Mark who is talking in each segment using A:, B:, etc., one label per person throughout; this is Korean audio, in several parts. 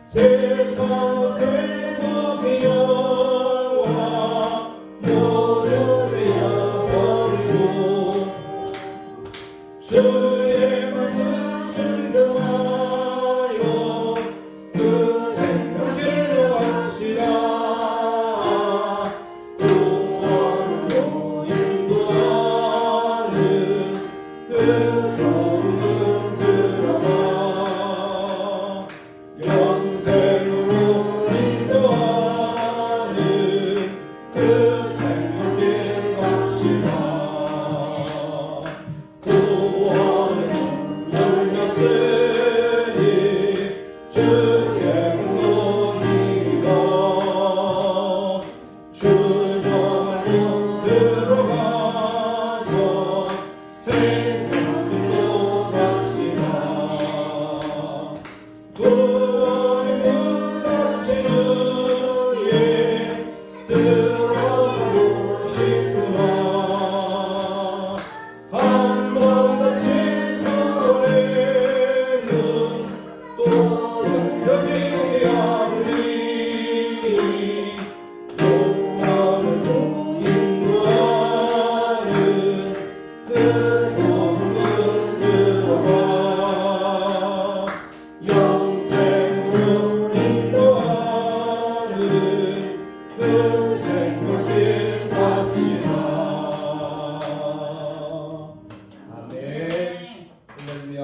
A: 세상 대목이 여와 모두를 잃어버리고 주의 말씀 순종하여 그 생명길로 하시라. 구원으로 인도하는 그 소문 들어봐. 영생으로 인도하는 그 생명길 갑시다. 구원은 열렸으니 주의 문이니라. 주저하여 들어가서 생명길로 갑시다. 구원의 문같이 주에 들어가고 싶구나. 한 번 더 친구에는 또 열려지지 않으리. 영원을 인도하는 그 소문 들어봐. 영생으로 인도하는 그 생명길 갑시다. 아멘. 할렐루야.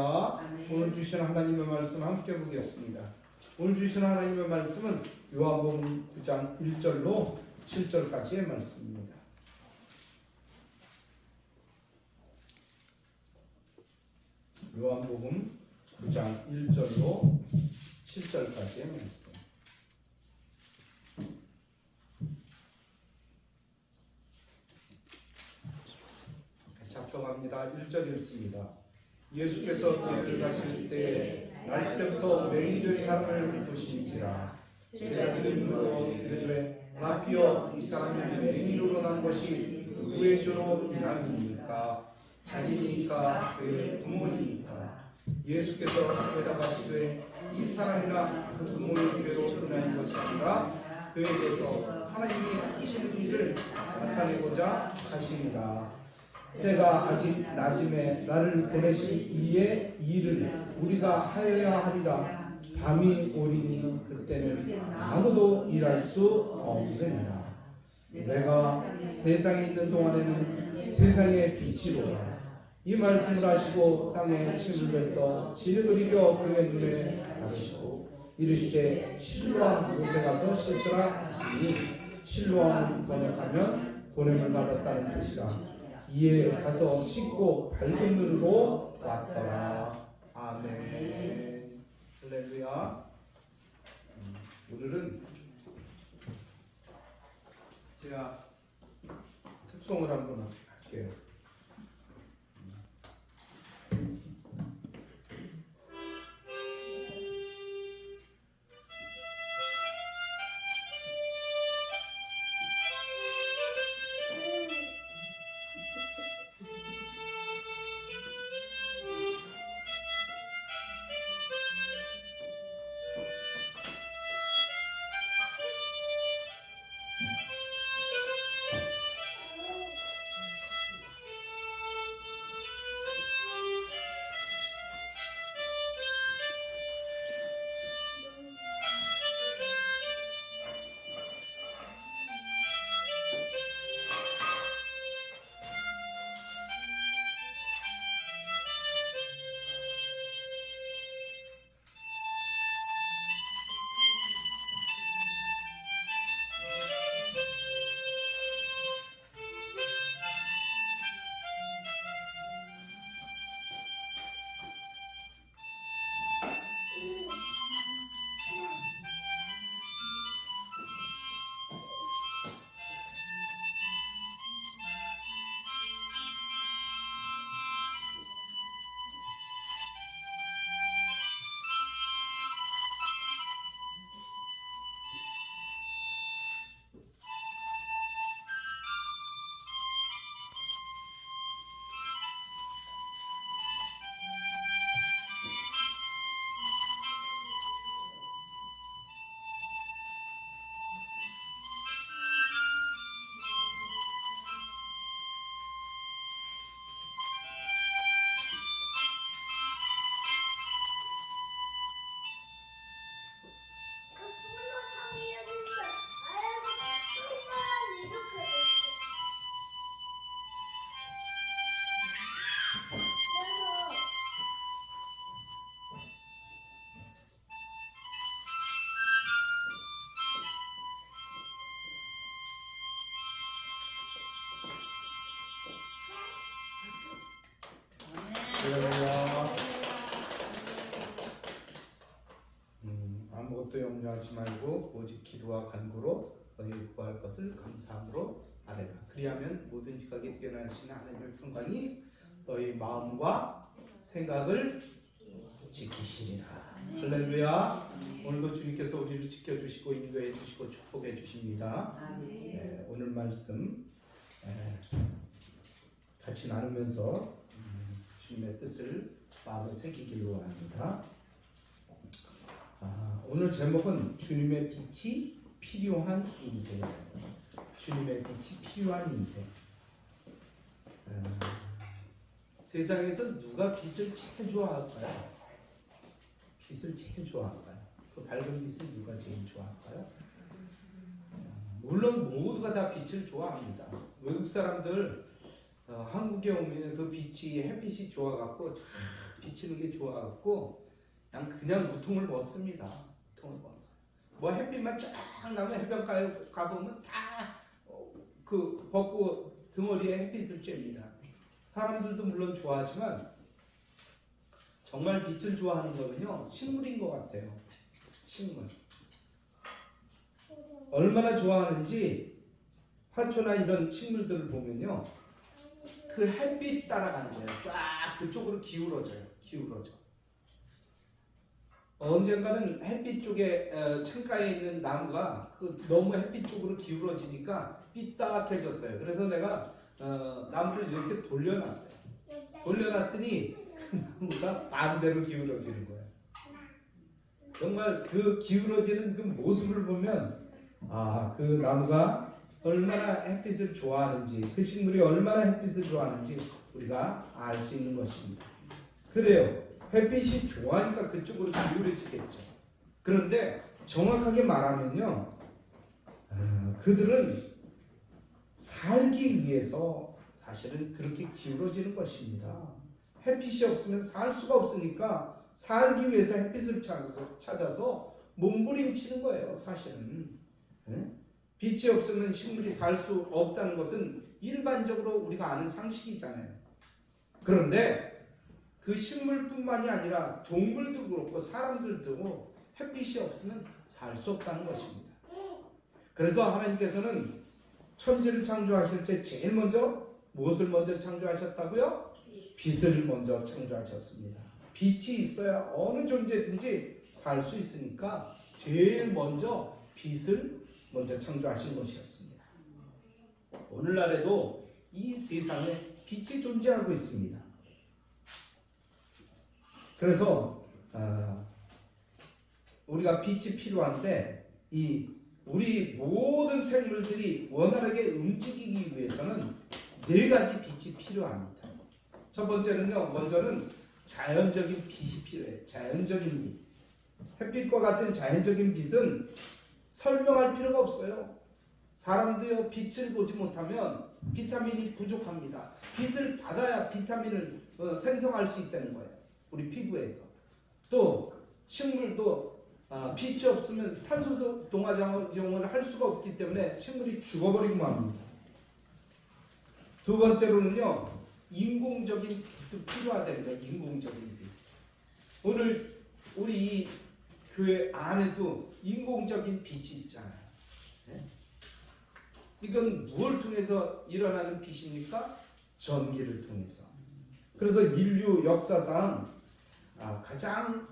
A: 오늘 주신 하나님의 말씀 함께 보겠습니다. 오늘 주신 하나님의 말씀은 요한복음 9장 1절로 7절까지의 말씀입니다. 요한복음 9장 1절로 7절까지의 말씀. 작성합니다. 1절 읽습니다. 예수께서 길을 가실 때에 날 때부터 맹인된 사람을 보신지라. 제가 들은 물어 이르되 라피어, 이 사람이 맹인으로 난 것이 누구의 죄로 인함이니까? 자기니까 그의 부모니까? 예수께서 대답하시되 이 사람이나 그 부모의 죄로 인한 것이 아니라 그에게서 하나님이 하시는 일을 나타내고자 하시니라. 때가 아직 낮음에 나를 보내신 이의 일을 우리가 하여야 하리라. 밤이 오리니 그때는 아무도 일할 수 없으리라. 내가 세상에 있는 동안에는 세상의 빛이로라. 이 말씀을 하시고 땅에 침을 뱉어 진흙을 이겨 그의 눈에 바르시고 이르시되 실로암 곳에 가서 씻으라 하시니 실로암을 번역하면 보냄을 받았다는 뜻이라. 이에 가서 씻고 밝은 눈으로 왔더라. 아멘. 할렐루야. 오늘은 제가 특송을 한번 할게요. 아무것도 염려하지 말고 오직 기도와 간구로 너희 구할 것을 감사함으로 아뢰라. 그리하면 뭐든지 가게 뛰어나시는 하나님의 평강이 너희 마음과 생각을 지키시리라. 할렐루야. 오늘도 주님께서 우리를 지켜주시고 인도해 주시고 축복해 주십니다. 네, 오늘 말씀 같이 나누면서 주님의 뜻을 마음에 새기기를 원합니다. 오늘 제목은 주님의 빛이 필요한 인생입니다. 주님의 빛이 필요한 인생. 세상에서 누가 빛을 제일 좋아할까요? 빛을 제일 좋아할까요? 그 밝은 빛을 누가 제일 좋아할까요? 물론 모두가 다 빛을 좋아합니다. 외국 사람들 한국에 오면 그 빛이 햇빛이 좋아갖고 비치는 게 좋아갖고 그냥 우통을 벗습니다. 우통을 벗. 뭐 햇빛만 쫙 나면 해변가에 가보면 다 그 벗고 등허리에 햇빛을 쬐입니다. 사람들도 물론 좋아하지만 정말 빛을 좋아하는 거는요 식물인 것 같아요. 식물. 얼마나 좋아하는지 화초나 이런 식물들을 보면요 그 햇빛 따라가는 거예요. 쫙 그쪽으로 기울어져요. 기울어져. 언젠가는 햇빛 쪽에 창가에 있는 나무가 너무 햇빛 쪽으로 기울어지니까 삐딱해졌어요. 그래서 내가 나무를 이렇게 돌려놨어요. 돌려놨더니 그 나무가 반대로 기울어지는 거예요. 정말 그 기울어지는 그 모습을 보면 그 나무가 얼마나 햇빛을 좋아하는지, 그 식물이 얼마나 햇빛을 좋아하는지 우리가 알 수 있는 것입니다. 그래요. 햇빛이 좋아하니까 그쪽으로 기울어지겠죠. 그런데 정확하게 말하면요, 그들은 살기 위해서 사실은 그렇게 기울어지는 것입니다. 햇빛이 없으면 살 수가 없으니까 살기 위해서 햇빛을 찾아서 몸부림치는 거예요. 사실은. 빛이 없으면 식물이 살 수 없다는 것은 일반적으로 우리가 아는 상식이잖아요. 그런데 그 식물뿐만이 아니라 동물도 그렇고 사람들도 햇빛이 없으면 살 수 없다는 것입니다. 그래서 하나님께서는 천지를 창조하실 때 제일 먼저 무엇을 먼저 창조하셨다고요? 빛을 먼저 창조하셨습니다. 빛이 있어야 어느 존재든지 살 수 있으니까 제일 먼저 빛을 먼저 창조하신 것이었습니다. 오늘날에도 이 세상에 빛이 존재하고 있습니다. 그래서 우리가 빛이 필요한데 우리 모든 생물들이 원활하게 움직이기 위해서는 4가지 빛이 필요합니다. 첫 번째는요, 먼저는 자연적인 빛이 필요해요. 자연적인 빛. 햇빛과 같은 자연적인 빛은 설명할 필요가 없어요. 사람도요, 빛을 보지 못하면 비타민이 부족합니다. 빛을 받아야 비타민을 생성할 수 있다는 거예요. 우리 피부에서. 또 식물도 빛이 없으면 탄소 동화작용을 할 수가 없기 때문에 식물이 죽어버리고 맙니다. 두 번째로는요, 인공적인 빛도 필요하다는 거예요. 인공적인 빛. 오늘 우리 이 교회 안에도 인공적인 빛이 있잖아요. 네? 이건 무엇을 통해서 일어나는 빛입니까? 전기를 통해서. 그래서 인류 역사상 가장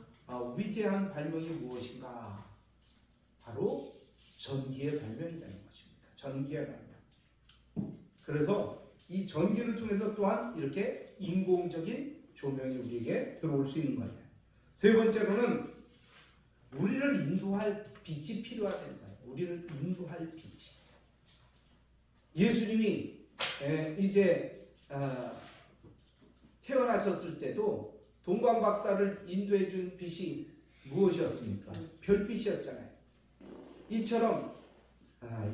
A: 위대한 발명이 무엇인가? 바로 전기의 발명이라는 것입니다. 전기의 발명. 그래서 이 전기를 통해서 또한 이렇게 인공적인 조명이 우리에게 들어올 수 있는 거예요. 세 번째로는 우리를 인도할 빛이 필요하다는 거예요. 우리를 인도할 빛이. 예수님이 이제 태어나셨을 때도 동방박사를 인도해 준 빛이 무엇이었습니까? 별빛이었잖아요. 이처럼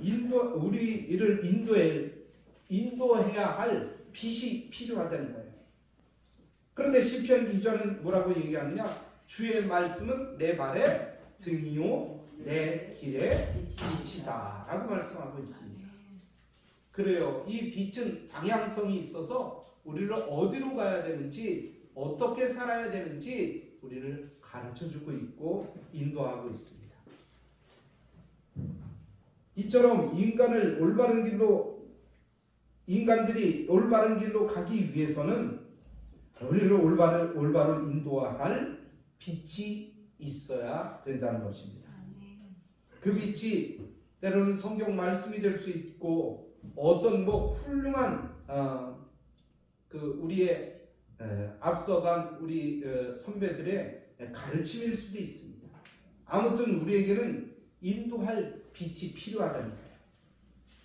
A: 우리를 인도해야 할 빛이 필요하다는 거예요. 그런데 시편 기자는 뭐라고 얘기하느냐? 주의 말씀은 내 발의 등이요 내 길의 빛이다 라고 말씀하고 있습니다. 그래요. 이 빛은 방향성이 있어서 우리를 어디로 가야 되는지, 어떻게 살아야 되는지 우리를 가르쳐주고 있고 인도하고 있습니다. 이처럼 인간들이 올바른 길로 가기 위해서는 우리를 올바로 인도할 빛이 있어야 된다는 것입니다. 그 빛이 때로는 성경 말씀이 될 수 있고 어떤 훌륭한 우리의 앞서간 우리 선배들의 가르침일 수도 있습니다. 아무튼 우리에게는 인도할 빛이 필요하다니까요.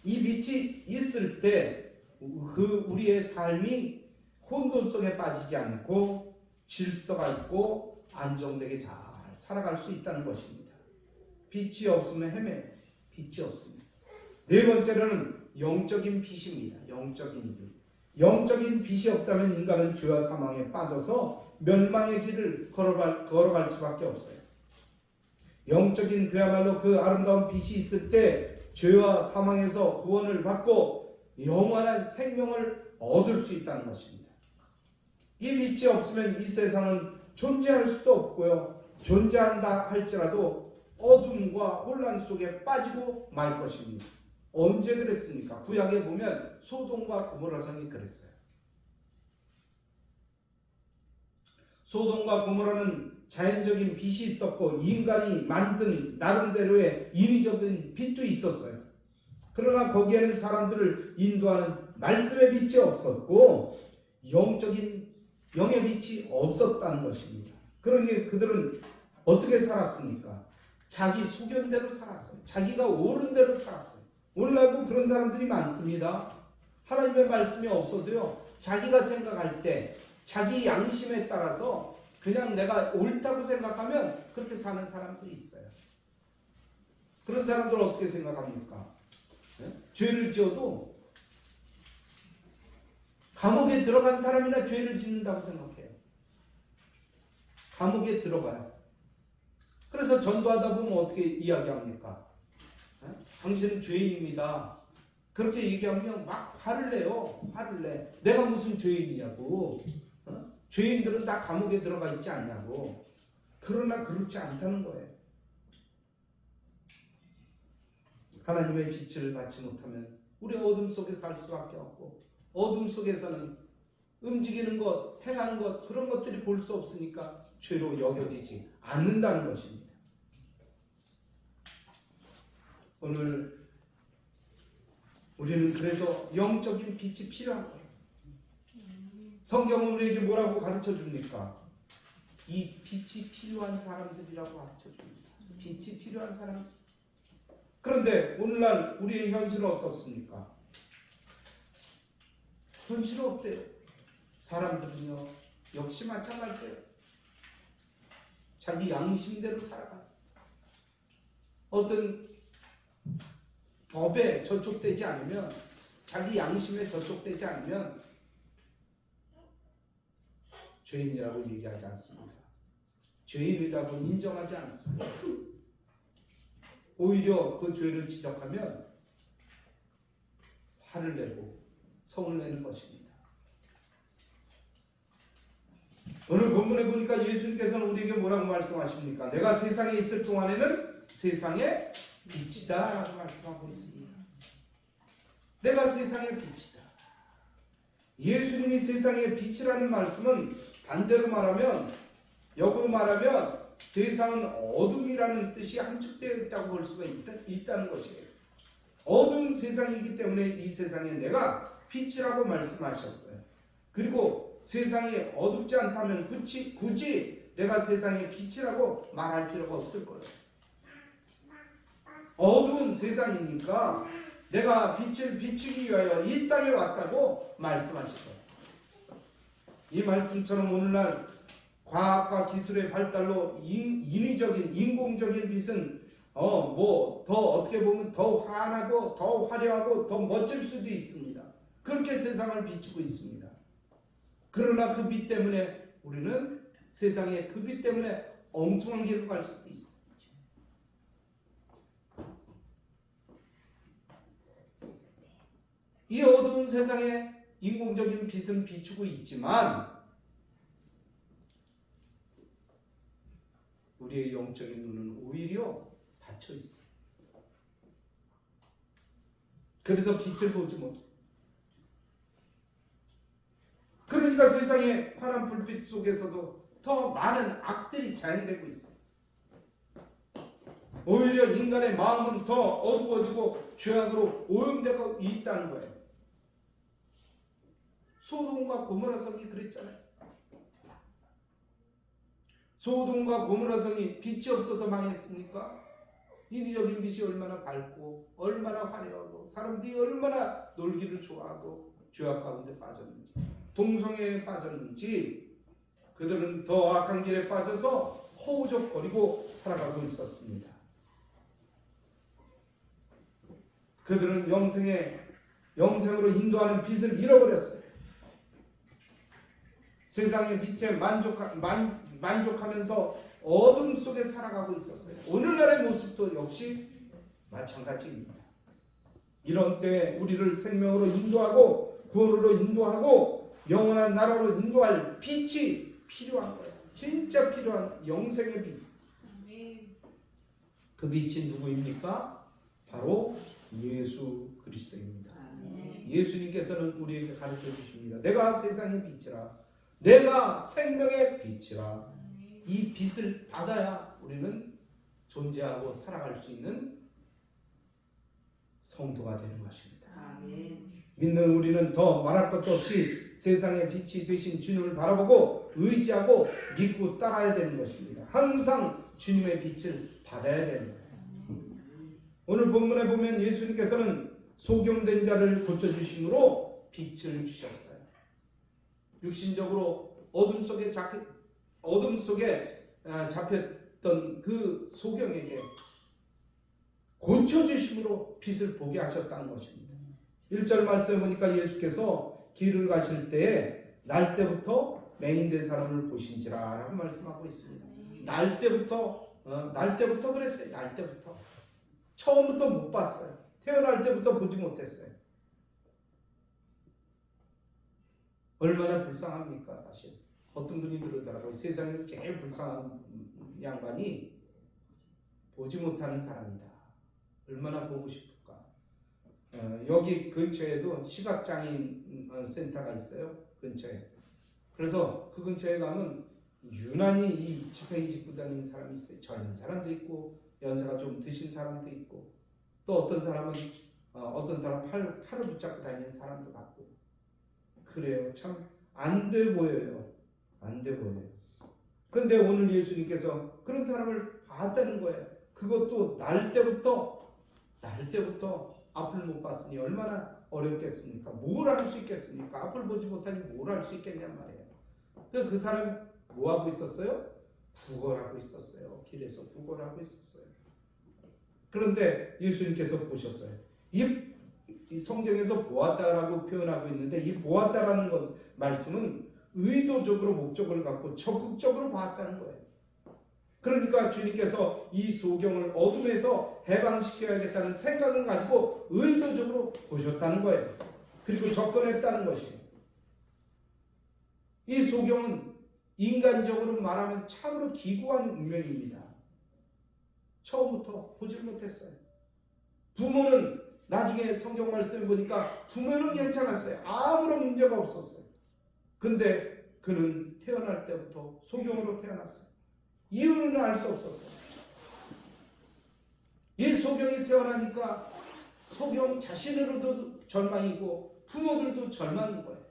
A: 이 빛이 있을 때 우리의 삶이 혼돈 속에 빠지지 않고 질서가 있고 안정되게 잘 살아갈 수 있다는 것입니다. 빛이 없으면 헤매요. 빛이 없습니다. 네 번째로는 영적인 빛입니다. 영적인 빛. 영적인 빛이 없다면 인간은 죄와 사망에 빠져서 멸망의 길을 걸어갈 수밖에 없어요. 영적인 그야말로 그 아름다운 빛이 있을 때 죄와 사망에서 구원을 받고 영원한 생명을 얻을 수 있다는 것입니다. 이 빛이 없으면 이 세상은 존재할 수도 없고요. 존재한다 할지라도 어둠과 혼란 속에 빠지고 말 것입니다. 언제 그랬습니까? 구약에 보면 소돔과 고모라 성이 그랬어요. 소돔과 고모라는 자연적인 빛이 있었고 인간이 만든 나름대로의 인위적인 빛도 있었어요. 그러나 거기에는 사람들을 인도하는 말씀의 빛이 없었고 영의 빛이 없었다는 것입니다. 그러니 그들은 어떻게 살았습니까? 자기 소견대로 살았어요. 자기가 옳은 대로 살았어요. 오늘날도 그런 사람들이 많습니다. 하나님의 말씀이 없어도요, 자기가 생각할 때 자기 양심에 따라서 그냥 내가 옳다고 생각하면 그렇게 사는 사람들이 있어요. 그런 사람들은 어떻게 생각합니까? 죄를 지어도 감옥에 들어간 사람이나 죄를 짓는다고 생각해요. 감옥에 들어가요. 그래서 전도하다 보면 어떻게 이야기합니까? 당신은 죄인입니다. 그렇게 얘기하면 막 화를 내요. 화를 내. 내가 무슨 죄인이냐고. 죄인들은 다 감옥에 들어가 있지 않냐고. 그러나 그렇지 않다는 거예요. 하나님의 빛을 받지 못하면 우리 어둠 속에 살 수밖에 없고, 어둠 속에서는 움직이는 것, 행하는 것, 그런 것들이 볼 수 없으니까 죄로 여겨지지 않는다는 것입니다. 오늘 우리는 그래서 영적인 빛이 필요한 거예요. 성경은 우리에게 뭐라고 가르쳐 줍니까? 이 빛이 필요한 사람들이라고 가르쳐 줍니다. 빛이 필요한 사람. 그런데 오늘날 우리의 현실은 어떻습니까? 현실은 어때요? 사람들은요, 역시 마찬가지예요. 자기 양심대로 살아가요. 어떤 법에 저촉되지 않으면, 자기 양심에 저촉되지 않으면 죄인이라고 얘기하지 않습니다. 죄인이라고 인정하지 않습니다. 오히려 그 죄를 지적하면 화를 내고 성을 내는 것입니다. 오늘 본문에 보니까 예수님께서는 우리에게 뭐라고 말씀하십니까? 내가 세상에 있을 동안에는 세상의 빛이다 라고 말씀하고 있습니다. 내가 세상의 빛이다. 예수님이 세상의 빛이라는 말씀은 반대로 말하면, 역으로 말하면 세상은 어둠이라는 뜻이 함축되어 있다고 볼 수가 있다는 것이에요. 어두운 세상이기 때문에 이 세상에 내가 빛이라고 말씀하셨어요. 그리고 세상이 어둡지 않다면 굳이 내가 세상의 빛이라고 말할 필요가 없을 거예요. 어두운 세상이니까 내가 빛을 비추기 위하여 이 땅에 왔다고 말씀하실 거예요. 이 말씀처럼 오늘날 과학과 기술의 발달로 인위적인 인공적인 빛은 더 어떻게 보면 더 환하고 더 화려하고 더 멋질 수도 있습니다. 그렇게 세상을 비추고 있습니다. 그러나 그 빛 때문에 우리는 세상에 그 빛 때문에 엉뚱한 길로 갈 수도 있습니다. 이 어두운 세상에 인공적인 빛은 비추고 있지만 우리의 영적인 눈은 오히려 닫혀 있어요. 그래서 빛을 보지 못해. 그러니까 세상의 환한 불빛 속에서도 더 많은 악들이 자행되고 있어요. 오히려 인간의 마음은 더 어두워지고 죄악으로 오염되고 있다는 거예요. 소돔과 고모라 성이 그랬잖아요. 소돔과 고모라 성이 빛이 없어서 망했습니까? 인위적인 빛이 얼마나 밝고 얼마나 화려하고 사람들이 얼마나 놀기를 좋아하고 죄악 가운데 빠졌는지, 동성애에 빠졌는지 그들은 더 악한 길에 빠져서 허우적거리고 살아가고 있었습니다. 그들은 영생으로 인도하는 빛을 잃어버렸어요. 세상의 빛에 만족하면서 어둠 속에 살아가고 있었어요. 오늘날의 모습도 역시 마찬가지입니다. 이런 때 우리를 생명으로 인도하고 구원으로 인도하고 영원한 나라로 인도할 빛이 필요한 거예요. 진짜 필요한 영생의 빛. 그 빛이 누구입니까? 바로 예수 그리스도입니다. 예수님께서는 우리에게 가르쳐 주십니다. 내가 세상의 빛이라, 내가 생명의 빛이라. 이 빛을 받아야 우리는 존재하고 살아갈 수 있는 성도가 되는 것입니다. 믿는 우리는 더 말할 것도 없이 세상의 빛이 되신 주님을 바라보고 의지하고 믿고 따라야 되는 것입니다. 항상 주님의 빛을 받아야 되는 거예요. 오늘 본문에 보면 예수님께서는 소경된 자를 고쳐주심으로 빛을 주셨어요. 육신적으로 어둠 속에 잡혔던 그 소경에게 고쳐주심으로 빛을 보게 하셨다는 것입니다. 1절 말씀에 보니까 예수께서 길을 가실 때에 날 때부터 맹인된 사람을 보신지라 라고 말씀하고 있습니다. 날 때부터 그랬어요. 날 때부터. 처음부터 못 봤어요. 태어날 때부터 보지 못했어요. 얼마나 불쌍합니까 사실. 어떤 분이 그러더라고요. 세상에서 제일 불쌍한 양반이 보지 못하는 사람이다. 얼마나 보고 싶을까. 여기 근처에도 시각장애인 센터가 있어요. 근처에. 그래서 그 근처에 가면 유난히 이 지팡이 짚고 다니는 사람이 있어요. 젊은 사람도 있고 연세가 좀 드신 사람도 있고 또 어떤 사람 팔을 붙잡고 다니는 사람도 같고 그래요. 참 안 돼 보여요. 안 돼 보여요. 그런데 오늘 예수님께서 그런 사람을 봤다는 거예요. 그것도 날 때부터 앞을 못 봤으니 얼마나 어렵겠습니까? 뭘 할 수 있겠습니까? 앞을 보지 못하니 뭘 할 수 있겠냔 말이에요. 그 사람 뭐 하고 있었어요? 구걸하고 있었어요. 길에서 구걸하고 있었어요. 그런데 예수님께서 보셨어요. 이 성경에서 보았다라고 표현하고 있는데 이 보았다라는 말씀은 의도적으로 목적을 갖고 적극적으로 봤다는 거예요. 그러니까 주님께서 이 소경을 어둠에서 해방시켜야겠다는 생각을 가지고 의도적으로 보셨다는 거예요. 그리고 접근했다는 것이에요. 이 소경은 인간적으로 말하면 참으로 기구한 운명입니다. 처음부터 보질 못했어요. 부모는 나중에 성경 말씀을 보니까 부모는 괜찮았어요. 아무런 문제가 없었어요. 근데 그는 태어날 때부터 소경으로 태어났어요. 이유는 알 수 없었어요. 이 소경이 태어나니까 소경 자신으로도 절망이고 부모들도 절망인 거예요.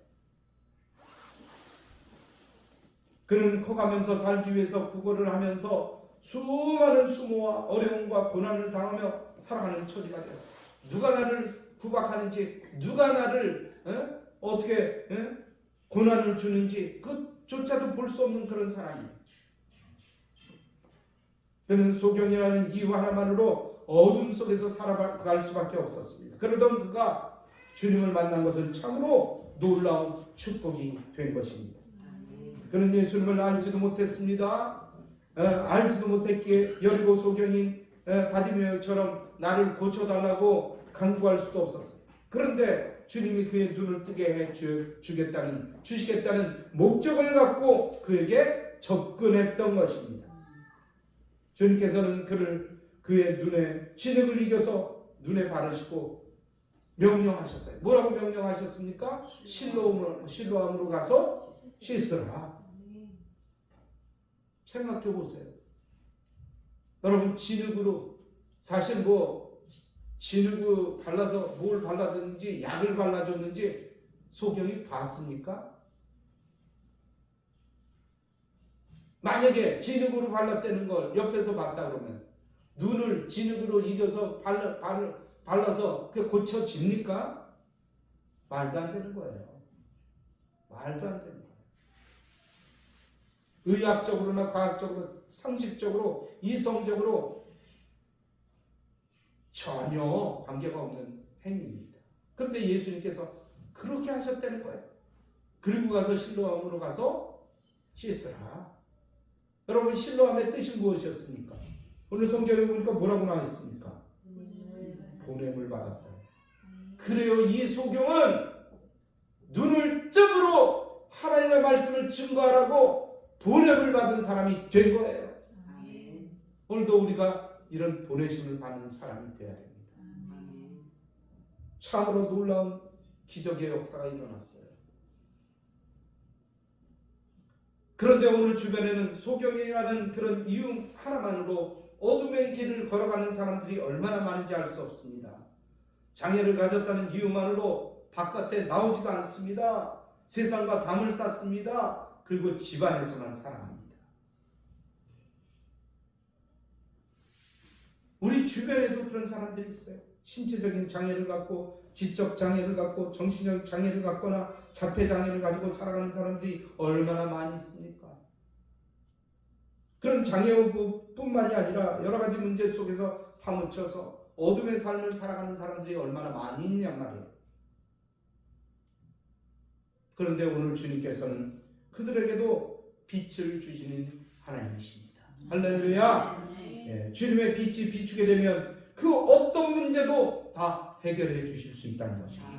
A: 그는 커가면서 살기 위해서 구걸을 하면서 수많은 수모와 어려움과 고난을 당하며 살아가는 처지가 되었어요. 누가 나를 구박하는지, 누가 나를 어떻게 고난을 주는지 그조차도 볼 수 없는 그런 사람이에요. 그는 소경이라는 이유 하나만으로 어둠 속에서 살아갈 수밖에 없었습니다. 그러던 그가 주님을 만난 것은 참으로 놀라운 축복이 된 것입니다. 그는 예수님을 알지도 못했습니다. 알지도 못했기에 여리고 소경인 바디메오처럼 나를 고쳐달라고 간구할 수도 없었어요. 그런데 주님이 그의 눈을 뜨게 해 주시겠다는 목적을 갖고 그에게 접근했던 것입니다. 주님께서는 그의 눈에 진흙을 이겨서 눈에 바르시고 명령하셨어요. 뭐라고 명령하셨습니까? 실로암으로 가서 씻으라. 생각해 보세요. 여러분, 진흙으로, 사실 진흙을 발라서 뭘 발라줬는지, 약을 발라줬는지 소경이 봤습니까? 만약에 진흙으로 발랐다는 걸 옆에서 봤다 그러면 눈을 진흙으로 이겨서 발라서 그게 고쳐집니까? 말도 안 되는 거예요. 말도 안 되는 거예요. 의학적으로나 과학적으로, 상식적으로, 이성적으로 전혀 관계가 없는 행위입니다. 그런데 예수님께서 그렇게 하셨다는 거예요. 그리고 가서 실로암으로 가서 씻으라. 여러분, 실로암의 뜻이 무엇이었습니까? 오늘 성경에 보니까 뭐라고 나와 있습니까? 보냄을 받았다. 그래요, 이 소경은 눈을 뜸으로 하나님의 말씀을 증거하라고 보냄을 받은 사람이 된 거예요. 오늘도 우리가 이런 보내심을 받는 사람이 되어야 됩니다. 참으로 놀라운 기적의 역사가 일어났어요. 그런데 오늘 주변에는 소경이라는 그런 이유 하나만으로 어둠의 길을 걸어가는 사람들이 얼마나 많은지 알 수 없습니다. 장애를 가졌다는 이유만으로 바깥에 나오지도 않습니다. 세상과 담을 쌓습니다. 그리고 집안에서만 살아갑니다. 우리 주변에도 그런 사람들이 있어요. 신체적인 장애를 갖고, 지적 장애를 갖고, 정신적 장애를 갖거나 자폐 장애를 가지고 살아가는 사람들이 얼마나 많이 있습니까? 그런 장애뿐만이 아니라 여러 가지 문제 속에서 파묻혀서 어둠의 삶을 살아가는 사람들이 얼마나 많이 있냔 말이에요. 그런데 오늘 주님께서는 그들에게도 빛을 주시는 하나님이십니다. 할렐루야. 주님의 빛이 비추게 되면 그 어떤 문제도 다 해결해 주실 수 있다는 것입니다.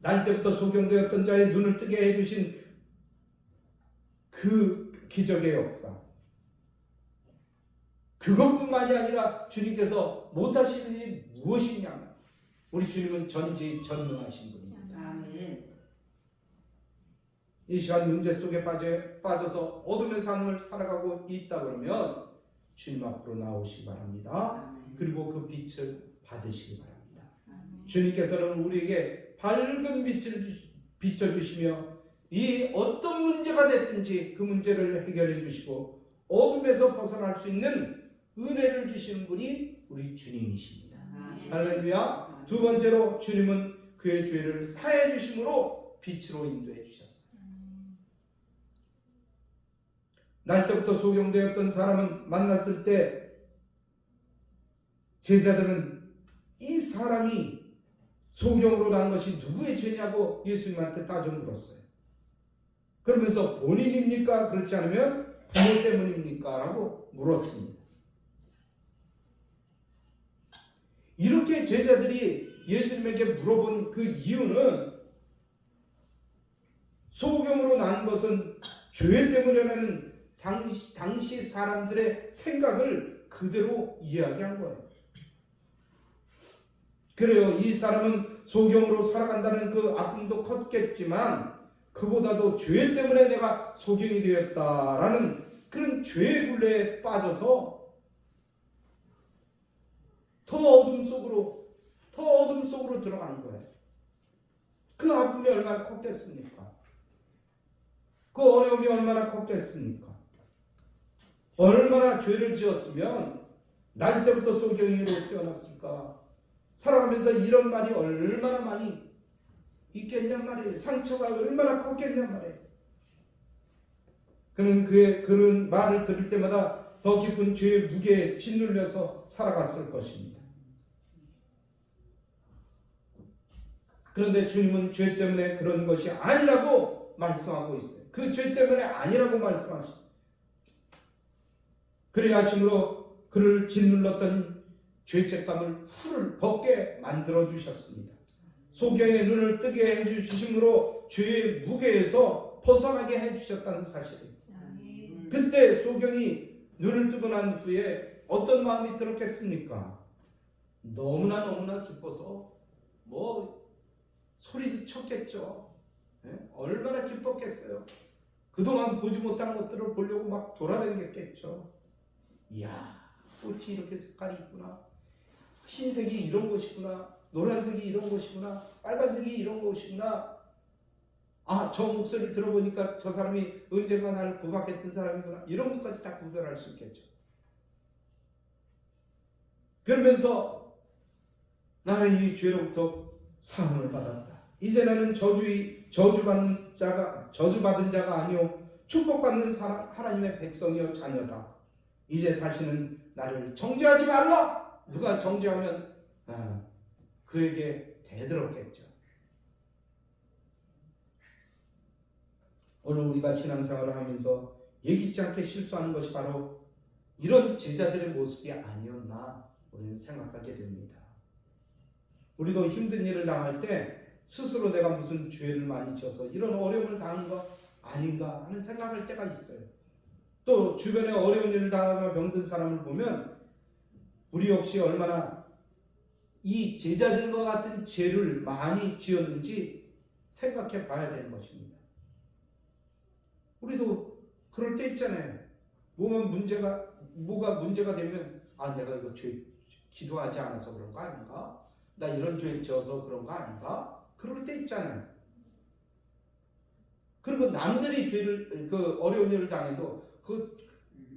A: 날 때부터 소경되었던 자의 눈을 뜨게 해주신 그 기적의 역사, 그것뿐만이 아니라 주님께서 못하시는 일이 무엇이냐. 우리 주님은 전지전능하신 분입니다. 이 시간 문제 속에 빠져서 어둠의 삶을 살아가고 있다 그러면 주님 앞으로 나오시기 바랍니다. 그리고 그 빛을 받으시기 바랍니다. 주님께서는 우리에게 밝은 빛을 비춰주시며 이 어떤 문제가 됐든지 그 문제를 해결해 주시고 어둠에서 벗어날 수 있는 은혜를 주시는 분이 우리 주님이십니다. 할렐루야. 두 번째로 주님은 그의 죄를 사해 주심으로 빛으로 인도해 주셨어요. 날 때부터 소경되었던 사람은 만났을 때 제자들은 이 사람이 소경으로 난 것이 누구의 죄냐고 예수님한테 따져 물었어요. 그러면서 본인입니까? 그렇지 않으면 부모 때문입니까? 라고 물었습니다. 이렇게 제자들이 예수님에게 물어본 그 이유는 소경으로 난 것은 죄 때문이라는 당시 사람들의 생각을 그대로 이야기한 거예요. 그래요, 이 사람은 소경으로 살아간다는 그 아픔도 컸겠지만 그보다도 죄 때문에 내가 소경이 되었다라는 그런 죄의 굴레에 빠져서 더 어둠 속으로 들어가는 거예요. 그 아픔이 얼마나 컸겠습니까? 그 어려움이 얼마나 컸겠습니까? 얼마나 죄를 지었으면 날 때부터 소경이로 태어났을까? 살아가면서 이런 말이 얼마나 많이 있겠냔 말이에요. 상처가 얼마나 컸겠냔 말이에요. 그는 그의 그런 말을 들을 때마다 더 깊은 죄의 무게에 짓눌려서 살아갔을 것입니다. 그런데 주님은 죄 때문에 그런 것이 아니라고 말씀하고 있어요. 그 죄 때문에 아니라고 말씀하십니다. 그래야 하심으로 그를 짓눌렀던 죄책감을 훌 벗게 만들어 주셨습니다. 소경의 눈을 뜨게 해주심으로 죄의 무게에서 벗어나게 해주셨다는 사실입니다. 그때 소경이 눈을 뜨고 난 후에 어떤 마음이 들었겠습니까? 너무나 기뻐서 뭐 소리도 쳤겠죠. 예? 얼마나 기뻤겠어요. 그동안 보지 못한 것들을 보려고 막 돌아다녔겠죠. 이야, 꽃이 이렇게 색깔이 있구나. 흰색이 이런 것이구나. 노란색이 이런 것이구나. 빨간색이 이런 것이구나. 아, 저 목소리를 들어보니까 저 사람이 언젠가 나를 구박했던 사람이구나. 이런 것까지 다 구별할 수 있겠죠. 그러면서 나는 이 죄로부터 사함을 받았다. 이제 나는 저주받은 자가 아니요 축복받는 사람, 하나님의 백성이요 자녀다. 이제 다시는 나를 정죄하지 말라. 누가 정죄하면 그에게 대들었겠죠. 오늘 우리가 신앙생활을 하면서 예기치 않게 실수하는 것이 바로 이런 제자들의 모습이 아니었나 우리는 생각하게 됩니다. 우리도 힘든 일을 당할 때 스스로 내가 무슨 죄를 많이 지어서 이런 어려움을 당한 거 아닌가 하는 생각할 때가 있어요. 또 주변에 어려운 일을 당하거나 병든 사람을 보면 우리 역시 얼마나 이 제자들과 같은 죄를 많이 지었는지 생각해 봐야 되는 것입니다. 우리도 그럴 때 있잖아요. 뭐가 문제가 되면 내가 이거 죄 기도하지 않아서 그런 거 아닌가? 나 이런 죄 지어서 그런 거 아닌가? 그럴 때 있잖아요. 그리고 남들이 어려운 일을 당해도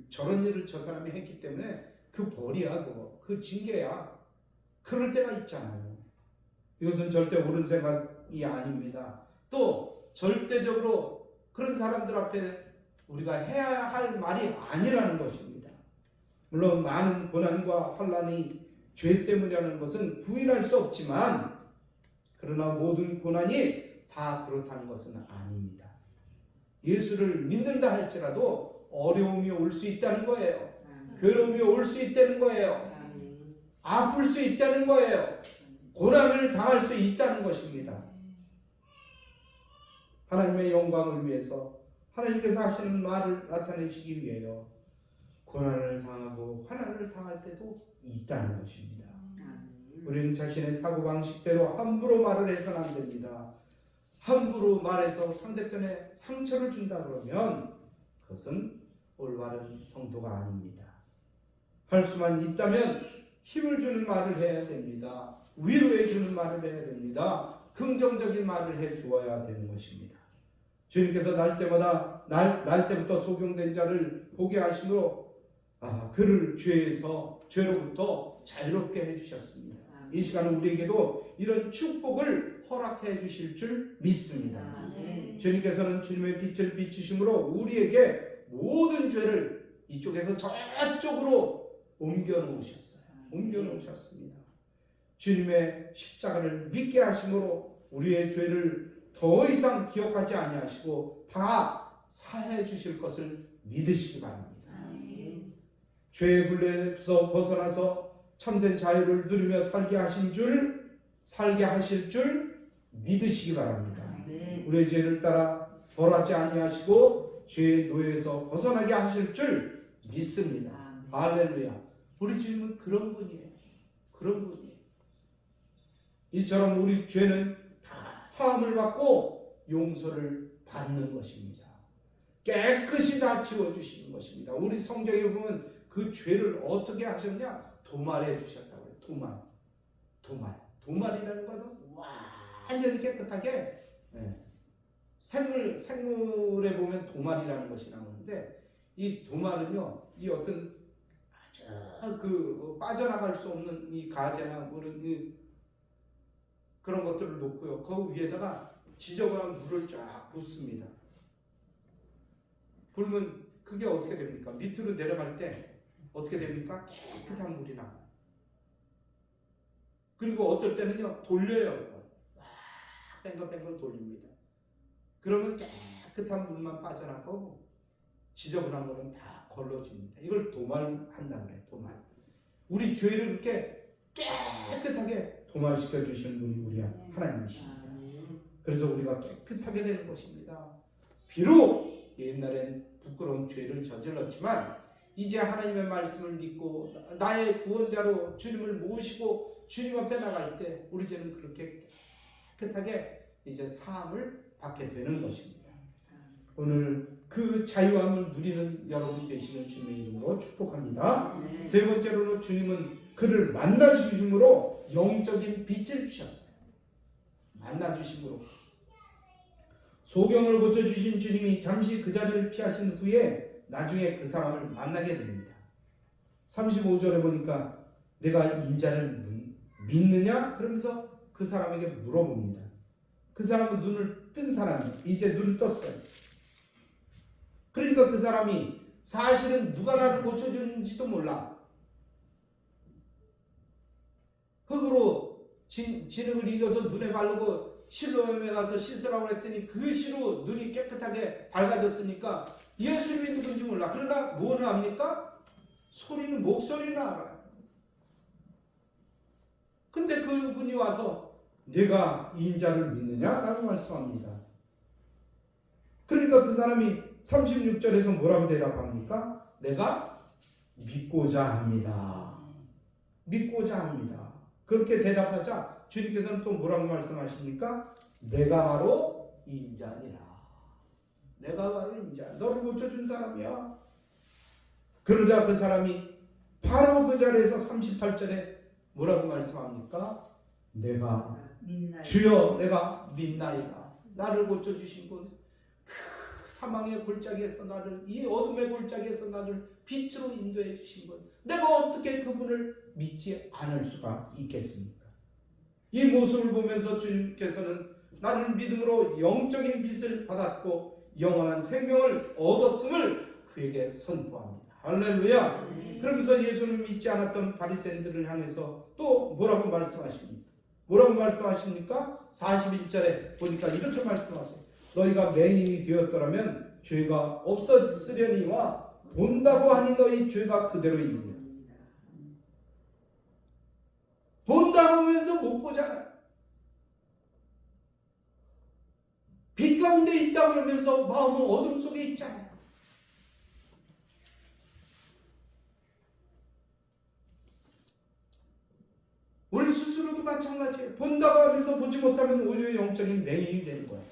A: 저런 일을 저 사람이 했기 때문에 그 벌이야, 그 징계야. 그럴 때가 있잖아요. 이것은 절대 옳은 생각이 아닙니다. 또 절대적으로 그런 사람들 앞에 우리가 해야 할 말이 아니라는 것입니다. 물론 많은 고난과 환난이 죄 때문이라는 것은 부인할 수 없지만 그러나 모든 고난이 다 그렇다는 것은 아닙니다. 예수를 믿는다 할지라도 어려움이 올 수 있다는 거예요. 괴로움이 올 수 있다는 거예요. 아플 수 있다는 거예요. 고난을 당할 수 있다는 것입니다. 하나님의 영광을 위해서 하나님께서 하시는 말을 나타내시기 위해요. 고난을 당하고 환난을 당할 때도 있다는 것입니다. 우리는 자신의 사고방식대로 함부로 말을 해서는 안 됩니다. 함부로 말해서 상대편에 상처를 준다 그러면 그것은 올바른 성도가 아닙니다. 할 수만 있다면 힘을 주는 말을 해야 됩니다. 위로해 주는 말을 해야 됩니다. 긍정적인 말을 해 주어야 되는 것입니다. 주님께서 날 때부터 속용된 자를 보게 하심으로 그를 죄로부터 자유롭게 해주셨습니다. 이 시간은 우리에게도 이런 축복을 허락해 주실 줄 믿습니다. 주님께서는 주님의 빛을 비추심으로 우리에게 모든 죄를 이쪽에서 저쪽으로 옮겨 놓으셨습니다. 주님의 십자가를 믿게 하심으로 우리의 죄를 더 이상 기억하지 아니하시고 다 사해 주실 것을 믿으시기 바랍니다. 죄의 굴레에서 벗어나서 참된 자유를 누리며 살게 하실 줄 믿으시기 바랍니다. 우리의 죄를 따라 벌하지 아니하시고 죄의 노예에서 벗어나게 하실 줄 믿습니다. 할렐루야. 우리 주님은 그런 분이에요. 이처럼 우리 죄는 다 사함을 받고 용서를 받는 것입니다. 깨끗이 다 지워주시는 것입니다. 우리 성경에 보면 그 죄를 어떻게 하셨냐? 도말해 주셨다고 해요. 도말이라는 것은 완전히 깨끗하게 생물에 보면 도말이라는 것이 나오는데 이 도말은요, 이 어떤 아주 빠져나갈 수 없는 이 가재나 그런 것들을 놓고요, 그 위에다가 지저분한 물을 쫙 붓습니다. 불면 그게 어떻게 됩니까? 밑으로 내려갈 때 어떻게 됩니까? 깨끗한 물이 나와요. 그리고 어떨 때는요, 돌려요. 뺑글뺑글 돌립니다. 그러면 깨끗한 물만 빠져나가고 지저분한 거는 다 걸러집니다. 이걸 도말한다고 그래요. 도말. 우리 죄를 그렇게 깨끗하게 도말시켜 주시는 분이 우리 하나님이십니다. 그래서 우리가 깨끗하게 되는 것입니다. 비록 옛날엔 부끄러운 죄를 저질렀지만 이제 하나님의 말씀을 믿고 나의 구원자로 주님을 모시고 주님 앞에 나갈 때 우리 죄는 그렇게 깨끗하게 이제 사함을 받게 되는 것입니다. 오늘 그 자유함을 누리는 여러분이 되시는 주님의 이름으로 축복합니다. 세 번째로는 주님은 그를 만나주심으로 영적인 빛을 주셨어요. 만나주심으로. 소경을 고쳐주신 주님이 잠시 그 자리를 피하신 후에 나중에 그 사람을 만나게 됩니다. 35절에 보니까 내가 인자를 믿느냐? 그러면서 그 사람에게 물어봅니다. 그 사람은 눈을 뜬 사람이에요. 이제 눈을 떴어요. 그러니까 그 사람이 사실은 누가 나를 고쳐주는지도 몰라. 흙으로 진흙을 이겨서 눈에 바르고 실로암에 가서 씻으라고 했더니 그 시로 눈이 깨끗하게 밝아졌으니까 예수님이 누군지 몰라. 그러나 뭐를 압니까? 목소리는 알아요. 근데 그분이 와서 내가 인자를 믿느냐? 라고 말씀합니다. 그러니까 그 사람이 36절에서 뭐라고 대답합니까? 내가 믿고자 합니다. 믿고자 합니다. 그렇게 대답하자 주님께서는 또 뭐라고 말씀하십니까? 내가 바로 인자니라. 내가 바로 인자. 너를 고쳐준 사람이야. 그러자 그 사람이 바로 그 자리에서 38절에 뭐라고 말씀합니까? 내가 주여 내가 믿나이다. 나를 고쳐주신 분, 그 사망의 골짜기에서 나를, 이 어둠의 골짜기에서 나를 빛으로 인도해 주신 분, 내가 어떻게 그분을 믿지 않을 수가 있겠습니까? 이 모습을 보면서 주님께서는 나를 믿음으로 영적인 빛을 받았고 영원한 생명을 얻었음을 그에게 선포합니다. 할렐루야. 그러면서 예수를 믿지 않았던 바리새인들을 향해서 또 뭐라고 말씀하십니까? 뭐라고 말씀하십니까? 41절에 보니까 이렇게 말씀하세요. 너희가 맹인이 되었더라면 죄가 없었으려니와 본다고 하니 너희 죄가 그대로이니라. 본다고 하면서 못 보잖아요. 빛 가운데 있다고 그러면서 마음은 어둠 속에 있잖아요. 우리 스스로도 마찬가지예요. 본다고 하면서 보지 못하면 오히려 영적인 맹인이 되는 거예요.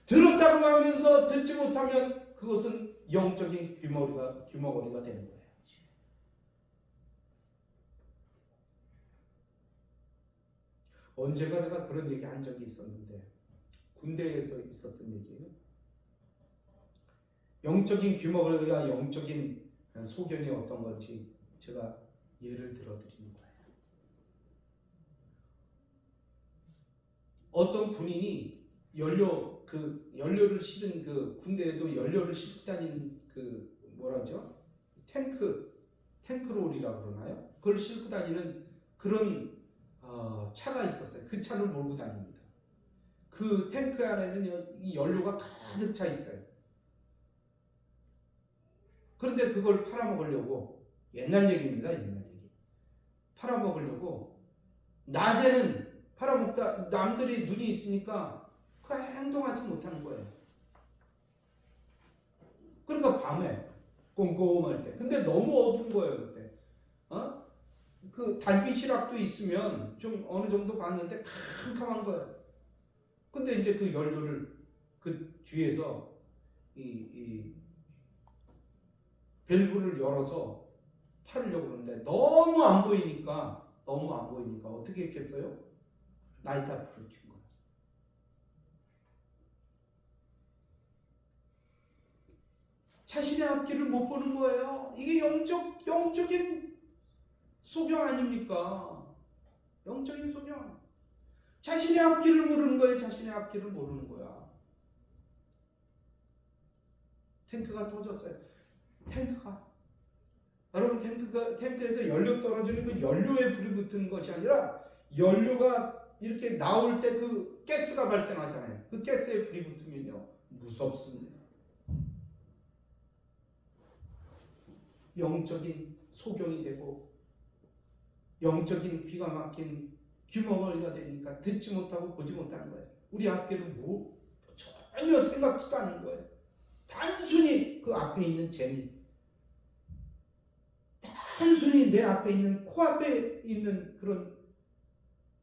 A: 들었다고 하면서 듣지 못하면 그것은 영적인 귀머거리가 되는 거예요. 언젠가 내가 그런 얘기 한 적이 있었는데 군대에서 있었던 얘기예요. 영적인 귀머거리가 영적인 소견이 어떤 건지 제가 예를 들어드리는 거예요. 어떤 군인이 연료를 실은 그 군대에도 연료를 싣고 다니는 그 뭐라죠? 탱크롤이라고 그러나요? 그걸 싣고 다니는 그런 차가 있었어요. 그 차를 몰고 다닙니다. 그 탱크 안에는 이 연료가 가득 차 있어요. 그런데 그걸 팔아먹으려고, 옛날 얘기입니다. 옛날 얘기. 팔아먹으려고 낮에는 팔아먹다 남들이 눈이 있으니까 그 행동하지 못하는 거예요. 그러니까 밤에 꼼꼼할 때. 근데 너무 어두운 거예요 그때. 그 달빛이락도 있으면 좀 어느 정도 봤는데 캄캄한 거예요. 근데 이제 그 연료를 그 뒤에서 이 밸브를 열어서 팔으려고 그러는데 너무 안 보이니까 어떻게 했겠어요? 나이다 불을 켠 거예요. 자신의 앞길을 못 보는 거예요. 이게 영적인 소경 아닙니까? 영적인 소경. 자신의 앞길을 모르는 거예요. 자신의 앞길을 모르는 거야. 탱크가 터졌어요. 여러분 탱크에서 연료 떨어지는 그 연료에 불이 붙은 것이 아니라 연료가 이렇게 나올 때 그 가스가 발생하잖아요. 그 가스에 불이 붙으면요 무섭습니다. 영적인 소경이 되고 영적인 귀가 막힌 귀머거리가 되니까 듣지 못하고 보지 못하는 거예요. 우리 앞길을 전혀 생각지도 않는 거예요. 단순히 그 앞에 있는 재미, 단순히 내 앞에 있는 코앞에 있는 그런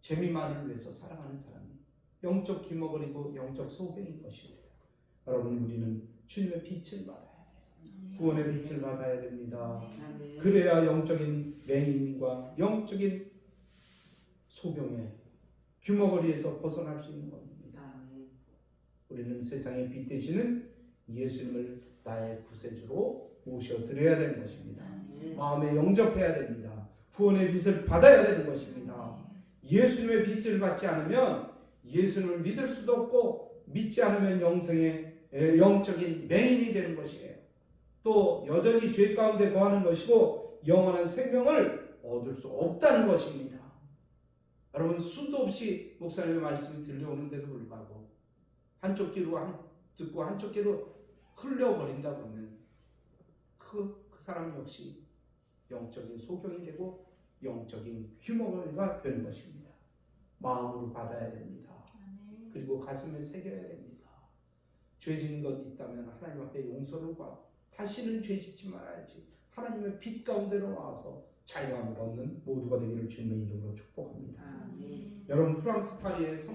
A: 재미만을 위해서 살아가는 사람이 영적 기머거리고 영적 소경인 것입니다. 여러분, 우리는 주님의 빛을 받아야 돼요. 구원의 빛을 받아야 됩니다. 그래야 영적인 맹인과 영적인 소경의 규모거리에서 벗어날 수 있는 겁니다. 우리는 세상의 빛 되시는 예수님을 나의 구세주로 모셔드려야 되는 것입니다. 마음에 영접해야 됩니다. 구원의 빛을 받아야 되는 것입니다. 예수님의 빛을 받지 않으면 예수님을 믿을 수도 없고, 믿지 않으면 영적인 맹인이 되는 것이에요. 또 여전히 죄 가운데 거하는 것이고 영원한 생명을 얻을 수 없다는 것입니다. 여러분, 수도 없이 목사님의 말씀이 들려오는데도 불구하고 한쪽 귀로 듣고 한쪽 귀로 흘려버린다 그러면 그 사람 역시 영적인 소경이 되고 영적인 규모가 되는 것입니다. 마음으로 받아야 됩니다. 그리고 가슴에 새겨야 됩니다. 죄 지은 것이 있다면 하나님 앞에 용서를 구하고 다시는 죄 짓지 말아야지. 하나님의 빛 가운데로 나와서 자유함을 얻는 모두가 되기를 주님의 이름으로 축복합니다. 여러분, 프랑스 파리에서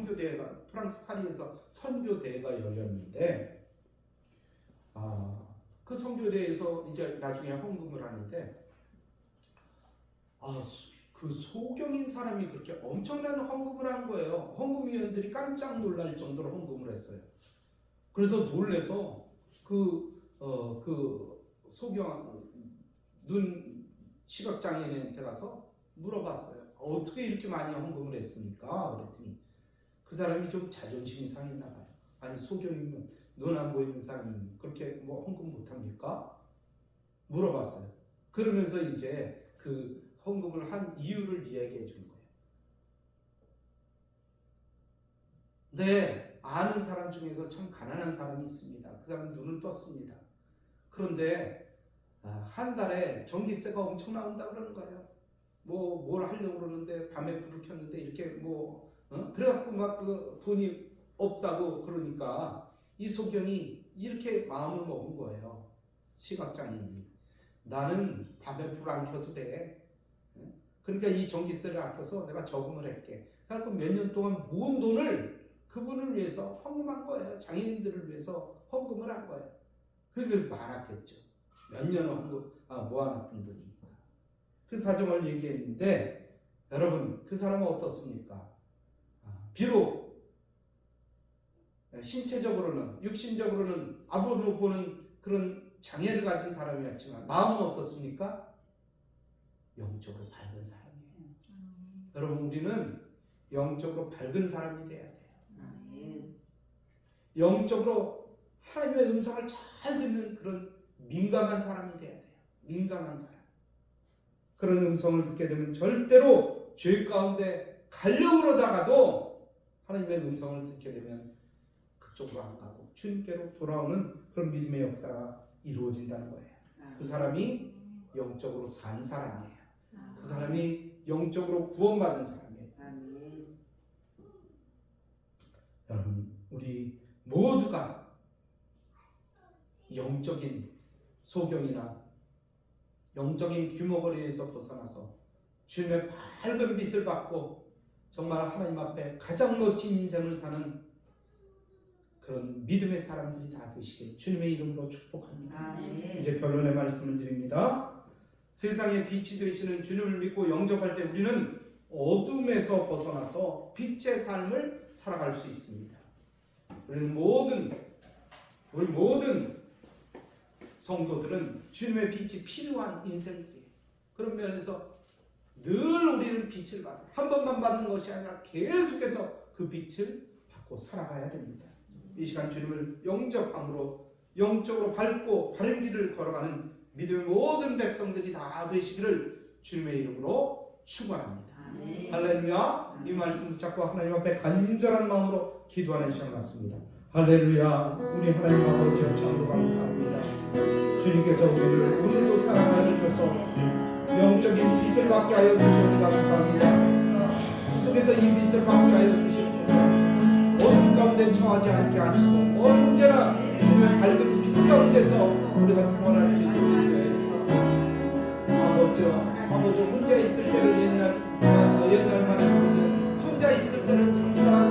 A: 선교대회가 열렸는데, 그 선교대회에서 이제 나중에 헌금을 하는데, 그 소경인 사람이 그렇게 엄청난 헌금을 한 거예요. 헌금위원들이 깜짝 놀랄 정도로 헌금을 했어요. 그래서 놀래서 그 소경 눈 시각장애인한테 가서 물어봤어요. 어떻게 이렇게 많이 헌금을 했습니까? 그랬더니 그 사람이 좀 자존심이 상했나 봐요. 아니, 소경이면 눈 안 보이는 사람이 그렇게 뭐 헌금 못합니까? 물어봤어요. 그러면서 이제 그 헌금을 한 이유를 이야기해 준 거예요. 네, 아는 사람 중에서 참 가난한 사람이 있습니다. 그 사람 눈을 떴습니다. 그런데 한 달에 전기세가 엄청 나온다 그러는 거예요. 뭘 하려고 그러는데 밤에 불을 켰는데 이렇게 그래갖고 막 그 돈이 없다고 그러니까 이 소경이 이렇게 마음을 먹은 거예요. 시각장애인이. 나는 밤에 불 안 켜도 돼. 그러니까 이 전기세를 아껴서 내가 저금을 할게. 그래서 몇 년 동안 모은 돈을 그분을 위해서 헌금한 거예요. 장애인들을 위해서 헌금을 한 거예요. 그게 많았겠죠. 몇 년을 모아놨던 돈이니까. 그 사정을 얘기했는데, 여러분, 그 사람은 어떻습니까? 비록 신체적으로는, 육신적으로는 앞으로 보는 그런 장애를 가진 사람이었지만 마음은 어떻습니까? 영적으로 밝은 사람이에요. 여러분, 우리는 영적으로 밝은 사람이 돼야 돼요. 영적으로 하나님의 음성을 잘 듣는 그런 민감한 사람이 돼야 돼요. 민감한 사람. 그런 음성을 듣게 되면 절대로 죄 가운데 가려고 그러다가도 하나님의 음성을 듣게 되면 그쪽으로 안 가고 주님께로 돌아오는 그런 믿음의 역사가 이루어진다는 거예요. 그 사람이 영적으로 산 사람이에요. 그 사람이 영적으로 구원받은 사람이에요. 여러분, 우리 모두가 영적인 소경이나 영적인 규모거리에서 벗어나서 주님의 밝은 빛을 받고 정말 하나님 앞에 가장 멋진 인생을 사는 그런 믿음의 사람들이 다 되시길 주님의 이름으로 축복합니다. 이제 결론의 말씀을 드립니다. 세상의 빛이 되시는 주님을 믿고 영접할 때 우리는 어둠에서 벗어나서 빛의 삶을 살아갈 수 있습니다. 우리 모든 성도들은 주님의 빛이 필요한 인생이에요. 그런 면에서 늘 우리는 빛을 받아 한 번만 받는 것이 아니라 계속해서 그 빛을 받고 살아가야 됩니다. 이 시간 주님을 영접함으로 영적으로 밝고 바른 길을 걸어가는 믿음의 모든 백성들이 다 되시기를 주님의 이름으로 축원합니다. 할렐루야. 이 말씀 붙잡고 하나님 앞에 간절한 마음으로 기도하는 시간 같습니다. 할렐루야. 우리 하나님 아버지여 참으로 감사합니다. 주님께서 우리를 오늘도 사랑하여 주셔서 영적인 빛을 받게 하여 주시니 감사합니다. 그 속에서 이 빛을 받게 하여 주시옵소서. 어둠 가운데 처하지 않게 하시고 언제나 주님의 밝은 빛 가운데서 우리가 생활할 수 있는 아버지 혼자 있을 때를 옛날만에 보면 혼자 있을 때를 상당한